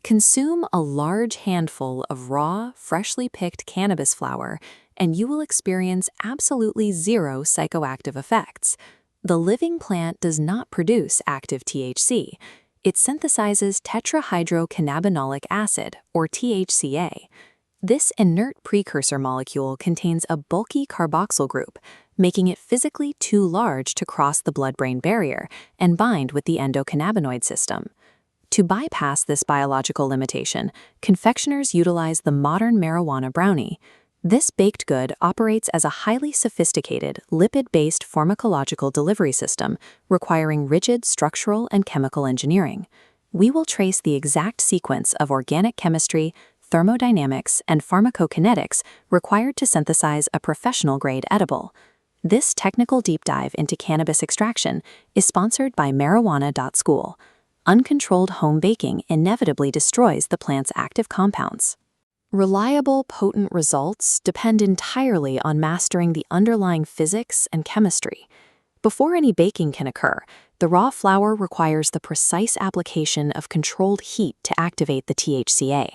Consume a large handful of raw, freshly picked cannabis flower, and you will experience absolutely zero psychoactive effects. The living plant does not produce active THC. It synthesizes tetrahydrocannabinolic acid, or THCA. This inert precursor molecule contains a bulky carboxyl group, making it physically too large to cross the blood-brain barrier and bind with the endocannabinoid system. To bypass this biological limitation, confectioners utilize the modern marijuana brownie. This baked good operates as a highly sophisticated, lipid-based pharmacological delivery system requiring rigid structural and chemical engineering. We will trace the exact sequence of organic chemistry, thermodynamics, and pharmacokinetics required to synthesize a professional-grade edible. This technical deep dive into cannabis extraction is sponsored by Marijuana.School. Uncontrolled home baking inevitably destroys the plant's active compounds. Reliable, potent results depend entirely on mastering the underlying physics and chemistry. Before any baking can occur, the raw flower requires the precise application of controlled heat to activate the THCA.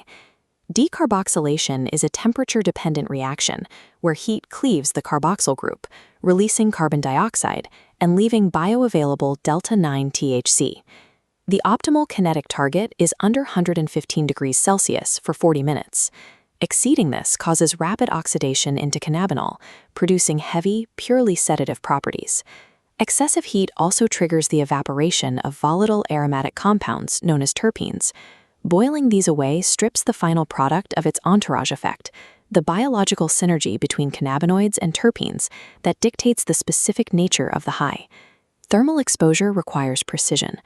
Decarboxylation is a temperature-dependent reaction where heat cleaves the carboxyl group, releasing carbon dioxide and leaving bioavailable delta-9 THC. The optimal kinetic target is under 115 degrees Celsius for 40 minutes. Exceeding this causes rapid oxidation into cannabinol, producing heavy, purely sedative properties. Excessive heat also triggers the evaporation of volatile aromatic compounds known as terpenes. Boiling these away strips the final product of its entourage effect, the biological synergy between cannabinoids and terpenes that dictates the specific nature of the high. Thermal exposure requires precision.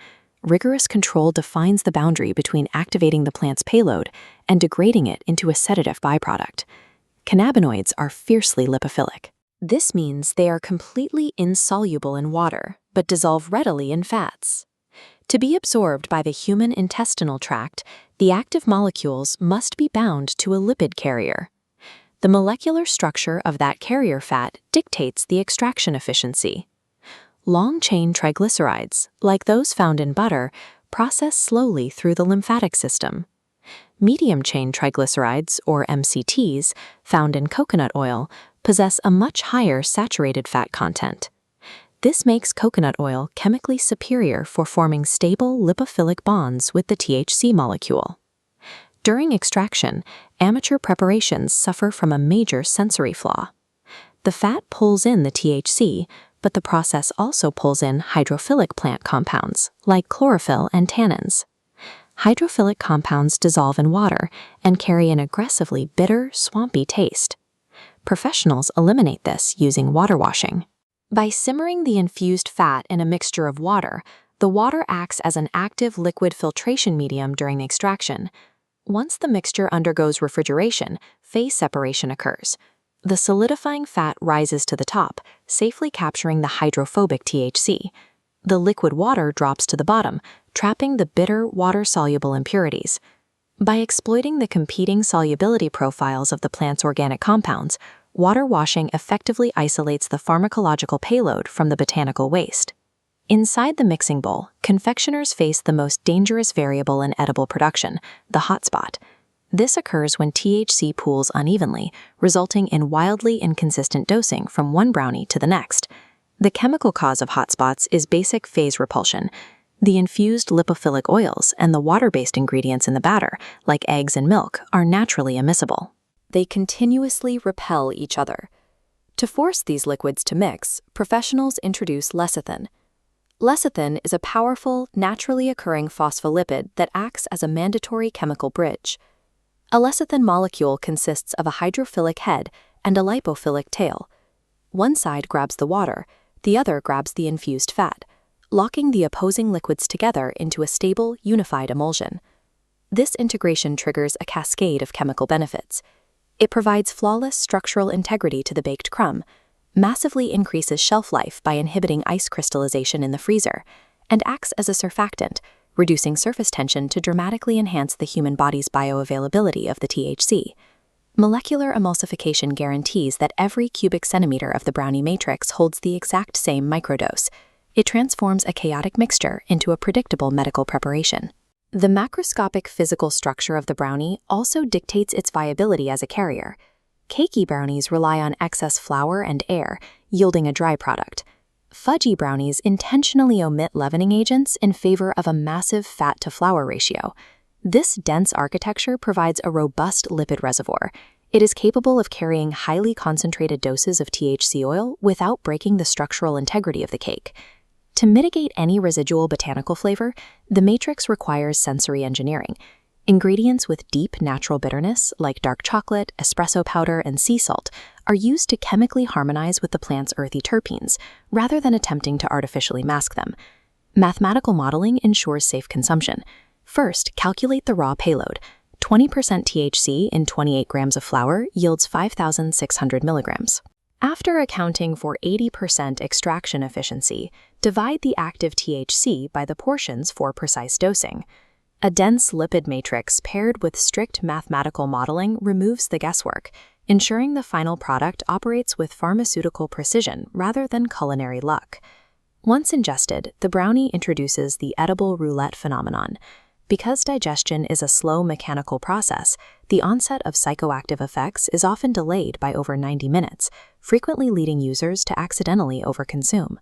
Rigorous control defines the boundary between activating the plant's payload and degrading it into a sedative byproduct. Cannabinoids are fiercely lipophilic. This means they are completely insoluble in water, but dissolve readily in fats. To be absorbed by the human intestinal tract, the active molecules must be bound to a lipid carrier. The molecular structure of that carrier fat dictates the extraction efficiency. Long-chain triglycerides, like those found in butter, process slowly through the lymphatic system. Medium-chain triglycerides, or MCTs, found in coconut oil, possess a much higher saturated fat content. This makes coconut oil chemically superior for forming stable lipophilic bonds with the THC molecule. During extraction, amateur preparations suffer from a major sensory flaw. The fat pulls in the THC, but the process also pulls in hydrophilic plant compounds, like chlorophyll and tannins. Hydrophilic compounds dissolve in water and carry an aggressively bitter, swampy taste. Professionals eliminate this using water washing. By simmering the infused fat in a mixture of water, the water acts as an active liquid filtration medium during the extraction. Once the mixture undergoes refrigeration, phase separation occurs. The solidifying fat rises to the top, safely capturing the hydrophobic THC. The liquid water drops to the bottom, trapping the bitter, water-soluble impurities. By exploiting the competing solubility profiles of the plant's organic compounds, water washing effectively isolates the pharmacological payload from the botanical waste. Inside the mixing bowl, confectioners face the most dangerous variable in edible production, the hotspot. This occurs when THC pools unevenly, resulting in wildly inconsistent dosing from one brownie to the next. The chemical cause of hotspots is basic phase repulsion. The infused lipophilic oils and the water-based ingredients in the batter, like eggs and milk, are naturally immiscible. They continuously repel each other. To force these liquids to mix, professionals introduce lecithin. Lecithin is a powerful, naturally occurring phospholipid that acts as a mandatory chemical bridge. A lecithin molecule consists of a hydrophilic head and a lipophilic tail. One side grabs the water, the other grabs the infused fat, locking the opposing liquids together into a stable, unified emulsion. This integration triggers a cascade of chemical benefits. It provides flawless structural integrity to the baked crumb, massively increases shelf life by inhibiting ice crystallization in the freezer, and acts as a surfactant, reducing surface tension to dramatically enhance the human body's bioavailability of the THC. Molecular emulsification guarantees that every cubic centimeter of the brownie matrix holds the exact same microdose. It transforms a chaotic mixture into a predictable medical preparation. The macroscopic physical structure of the brownie also dictates its viability as a carrier. Cakey brownies rely on excess flour and air, yielding a dry product. Fudgy brownies intentionally omit leavening agents in favor of a massive fat-to-flour ratio. This dense architecture provides a robust lipid reservoir. It is capable of carrying highly concentrated doses of THC oil without breaking the structural integrity of the cake. To mitigate any residual botanical flavor, the matrix requires sensory engineering. Ingredients with deep natural bitterness, like dark chocolate, espresso powder, and sea salt, are used to chemically harmonize with the plant's earthy terpenes, rather than attempting to artificially mask them. Mathematical modeling ensures safe consumption. First, calculate the raw payload. 20% THC in 28 grams of flour yields 5,600 milligrams. After accounting for 80% extraction efficiency, divide the active THC by the portions for precise dosing. A dense lipid matrix paired with strict mathematical modeling removes the guesswork, ensuring the final product operates with pharmaceutical precision rather than culinary luck. Once ingested, the brownie introduces the edible roulette phenomenon. Because digestion is a slow mechanical process, the onset of psychoactive effects is often delayed by over 90 minutes, frequently leading users to accidentally overconsume.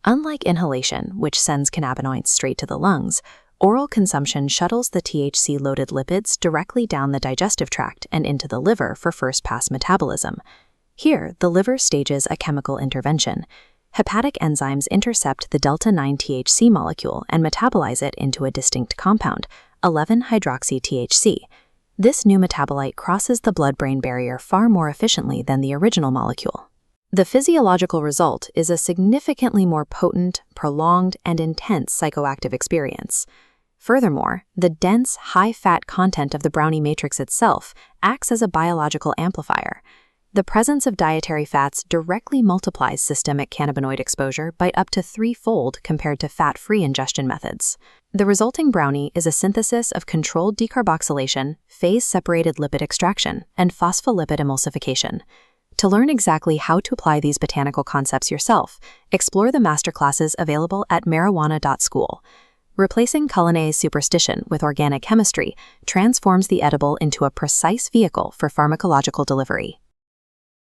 Unlike inhalation, which sends cannabinoids straight to the lungs, oral consumption shuttles the THC-loaded lipids directly down the digestive tract and into the liver for first-pass metabolism. Here, the liver stages a chemical intervention. Hepatic enzymes intercept the delta-9 THC molecule and metabolize it into a distinct compound, 11-hydroxy-THC. This new metabolite crosses the blood-brain barrier far more efficiently than the original molecule. The physiological result is a significantly more potent, prolonged, and intense psychoactive experience. Furthermore, the dense, high-fat content of the brownie matrix itself acts as a biological amplifier. The presence of dietary fats directly multiplies systemic cannabinoid exposure by up to 3-fold compared to fat-free ingestion methods. The resulting brownie is a synthesis of controlled decarboxylation, phase-separated lipid extraction, and phospholipid emulsification. To learn exactly how to apply these botanical concepts yourself, explore the masterclasses available at marijuana.school. Replacing culinary superstition with organic chemistry transforms the edible into a precise vehicle for pharmacological delivery.